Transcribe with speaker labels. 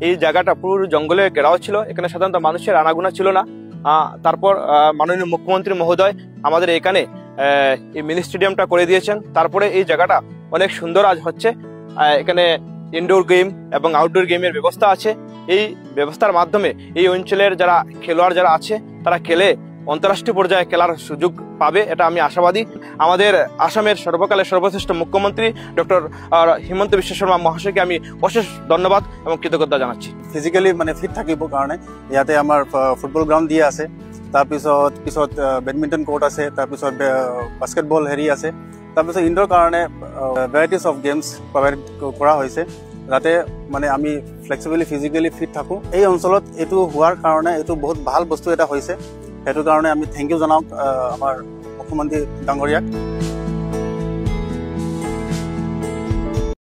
Speaker 1: এই জায়গাটা পুরো জঙ্গলে ঘেরাও ছিল, এখানে সাধারণত মানুষের আনাগোনা ছিল না। তারপর মাননীয় মুখ্যমন্ত্রী মহোদয় আমাদের এখানে এই মিনি স্টেডিয়ামটা করে দিয়েছেন। তারপরে এই জায়গাটা অনেক সুন্দর আজ হচ্ছে। এখানে ইনডোর গেম এবং আউটডোর গেমের ব্যবস্থা আছে। এই ব্যবস্থার মাধ্যমে এই অঞ্চলের যারা খেলোয়াড় যারা আছে তারা খেলে আন্তর্রাষ্ট্রীয় পর্যায়ে খেলার সুযোগ পাবে, এটা আমি আশাবাদী। আমাদের আসামের সর্বকালের সর্বশ্রেষ্ঠ মুখ্যমন্ত্রী ডক্টর হিমন্ত বিশ্ব শর্মা মহাশয়কে আমি অশেষ ধন্যবাদ এবং কৃতজ্ঞতা জানাচ্ছি।
Speaker 2: ফিজিক্যালি মানে ফিট থাকিবৰ কাৰণে ইয়াতে আমাৰ ফুটবল গ্ৰাউণ্ড দিয়া আছে, তাৰপিছত বেডমিণ্টন কোৰ্ট আছে, তাৰপিছত বাস্কেটবল হেৰি আছে, তাৰপিছত ইনডোৰ কাৰণে ভেৰাইটিজ অফ গেমছ প্ৰভাইড কৰা হৈছে, যাতে মানে আমি ফ্লেক্সিবলি ফিজিকেলি ফিট থাকোঁ। এই অঞ্চলত এইটো হোৱাৰ কাৰণে এইটো বহুত ভাল বস্তু এটা হৈছে, সেইটো কাৰণে আমি থেংক ইউ জনাওঁ আমাৰ মুখ্যমন্ত্ৰী ডাঙৰীয়াক।